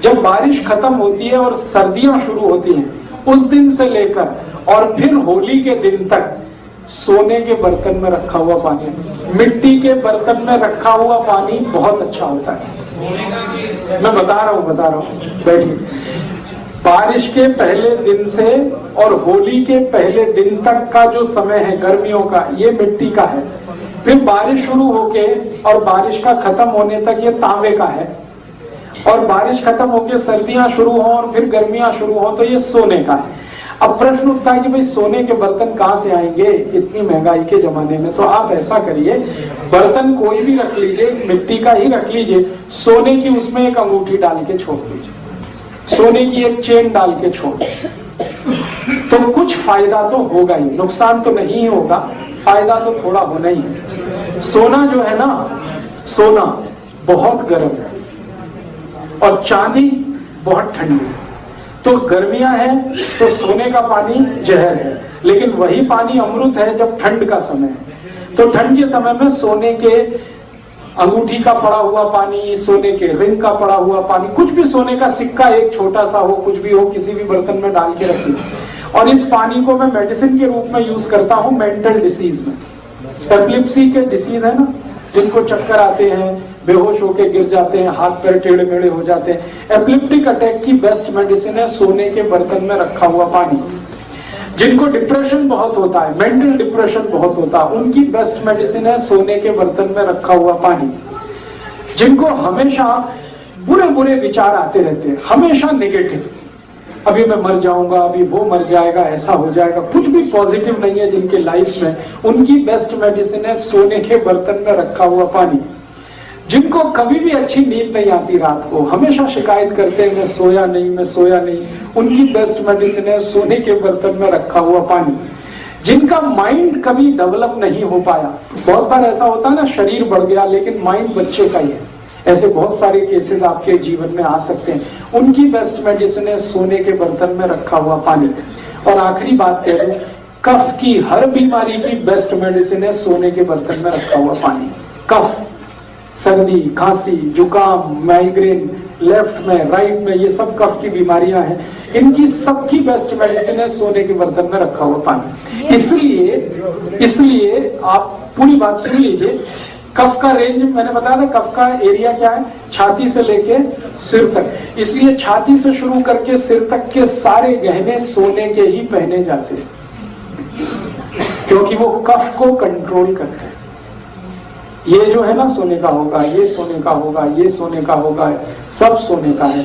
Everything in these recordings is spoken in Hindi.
जब बारिश खत्म होती है और सर्दियां शुरू होती हैं, उस दिन से लेकर और फिर होली के दिन तक सोने के बर्तन में रखा हुआ पानी, मिट्टी के बर्तन में रखा हुआ पानी बहुत अच्छा होता है। मैं बता रहा हूँ, बैठिए। बारिश के पहले दिन से और होली के पहले दिन तक का जो समय है गर्मियों का, ये मिट्टी का है। फिर बारिश शुरू होके और बारिश का खत्म होने तक ये तांबे का है, और बारिश खत्म होके सर्दियां शुरू हो और फिर गर्मियां शुरू हो तो ये सोने का है। अब प्रश्न उठता है कि भाई सोने के बर्तन कहाँ से आएंगे इतनी महंगाई के जमाने में? तो आप ऐसा करिए, बर्तन कोई भी रख लीजिए, मिट्टी का ही रख लीजिए, सोने की उसमें एक अंगूठी डाल के छोड़ दीजिए, सोने की एक चेन डाल के छोड़ दीजिए, तो कुछ फायदा तो होगा ही, नुकसान तो नहीं होगा, फायदा तो थोड़ा होना ही है। सोना जो है ना, सोना बहुत गर्म है और चांदी बहुत ठंडी है। तो गर्मियां हैं तो सोने का पानी जहर है, लेकिन वही पानी अमृत है जब ठंड का समय है। तो ठंड के समय में सोने के अंगूठी का पड़ा हुआ पानी, सोने के रिंग का पड़ा हुआ पानी, कुछ भी सोने का सिक्का एक छोटा सा हो, कुछ भी हो, किसी भी बर्तन में डाल के रखिए। और इस पानी को मैं मेडिसिन के रूप में यूज करता हूँ मेंटल डिसीज में। एपिलेप्सी के डिसीज है ना, जिनको चक्कर आते हैं, बेहोश होके गिर जाते हैं, हाथ पैर टेढ़े मेढ़े हो जाते हैं, एपिलेप्टिक अटैक की बेस्ट मेडिसिन है सोने के बर्तन में रखा हुआ पानी। जिनको डिप्रेशन बहुत होता है, मेंटल डिप्रेशन बहुत होता है, उनकी बेस्ट मेडिसिन है सोने के बर्तन में रखा हुआ पानी। जिनको हमेशा बुरे बुरे विचार आते रहते हैं, हमेशा नेगेटिव, अभी मैं मर जाऊंगा, अभी वो मर जाएगा, ऐसा हो जाएगा, कुछ भी पॉजिटिव नहीं है जिनके लाइफ में, उनकी बेस्ट मेडिसिन है सोने के बर्तन में रखा हुआ पानी। जिनको कभी भी अच्छी नींद नहीं आती, रात को हमेशा शिकायत करते हैं मैं सोया नहीं, उनकी बेस्ट मेडिसिन है सोने के बर्तन में रखा हुआ पानी। जिनका माइंड कभी डेवलप नहीं हो पाया, बहुत बार ऐसा होता है ना, शरीर बढ़ गया लेकिन माइंड बच्चे का ही है, ऐसे बहुत सारे केसेस आपके जीवन में आ सकते हैं, उनकी बेस्ट मेडिसिन है सोने के बर्तन में रखा हुआ पानी। और आखिरी बात कह दूं, कफ की हर बीमारी की बेस्ट मेडिसिन है सोने के बर्तन में रखा हुआ पानी। कफ, सर्दी, खांसी, जुकाम, माइग्रेन, लेफ्ट में, राइट में, ये सब कफ की बीमारियां हैं, इनकी सबकी बेस्ट मेडिसिन है सोने के बर्तन में रखा हुआ पानी। इसलिए आप पूरी बात सुन लीजिए। कफ का रेंज मैंने बताया था, कफ का एरिया क्या है, छाती से लेके सिर तक। इसलिए छाती से शुरू करके सिर तक के सारे गहने सोने के ही पहने जाते हैं, क्योंकि वो कफ को कंट्रोल करते हैं। ये जो है ना सोने का होगा, ये सोने का होगा, ये सोने का होगा, सब सोने का है।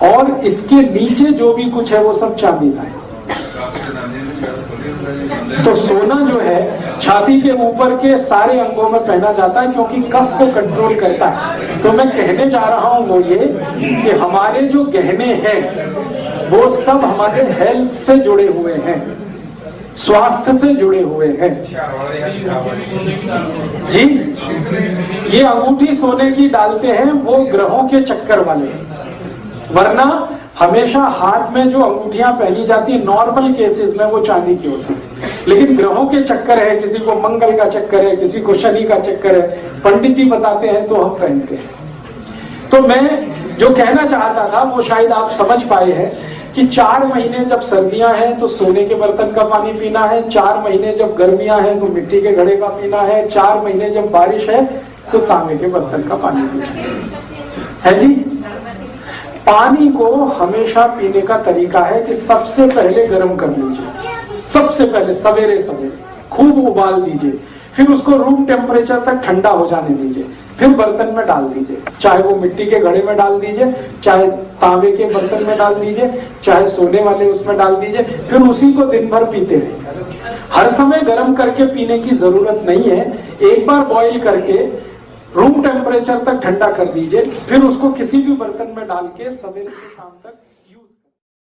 और इसके नीचे जो भी कुछ है वो सब चांदी का है। तो सोना जो है छाती के ऊपर के सारे अंगों में पहना जाता है, क्योंकि कफ को कंट्रोल करता है। तो मैं कहने जा रहा हूं वो ये कि हमारे जो गहने हैं वो सब हमारे हेल्थ से जुड़े हुए हैं, स्वास्थ्य से जुड़े हुए हैं जी। ये अंगूठी सोने की डालते हैं वो ग्रहों के चक्कर वाले, वरना हमेशा हाथ में जो अंगूठियां पहनी जाती है नॉर्मल केसेस में वो चांदी की होती है, लेकिन ग्रहों के चक्कर है, किसी को मंगल का चक्कर है, किसी को शनि का चक्कर है, पंडित जी बताते हैं तो हम पहनते हैं। तो मैं जो कहना चाहता था वो शायद आप समझ पाए हैं कि 4 महीने जब सर्दियां हैं तो सोने के बर्तन का पानी पीना है, 4 महीने जब गर्मियां हैं तो मिट्टी के घड़े का पीना है, 4 महीने जब बारिश है तो तांबे के बर्तन का पानी पीना है जी। पानी को हमेशा पीने का तरीका है कि सबसे पहले गर्म कर लीजिए, सबसे पहले सवेरे खूब उबाल दीजिए, फिर उसको रूम टेम्परेचर तक ठंडा हो जाने दीजिए, फिर बर्तन में डाल दीजिए, चाहे वो मिट्टी के घड़े में डाल दीजिए, चाहे तांबे के बर्तन में डाल दीजिए, चाहे सोने वाले उसमें डाल दीजिए, फिर उसी को दिन भर पीते रहिए। हर समय गर्म करके पीने की जरूरत नहीं है, एक बार बॉईल करके रूम टेम्परेचर तक ठंडा कर दीजिए, फिर उसको किसी भी बर्तन में डाल के सवेरे से शाम तक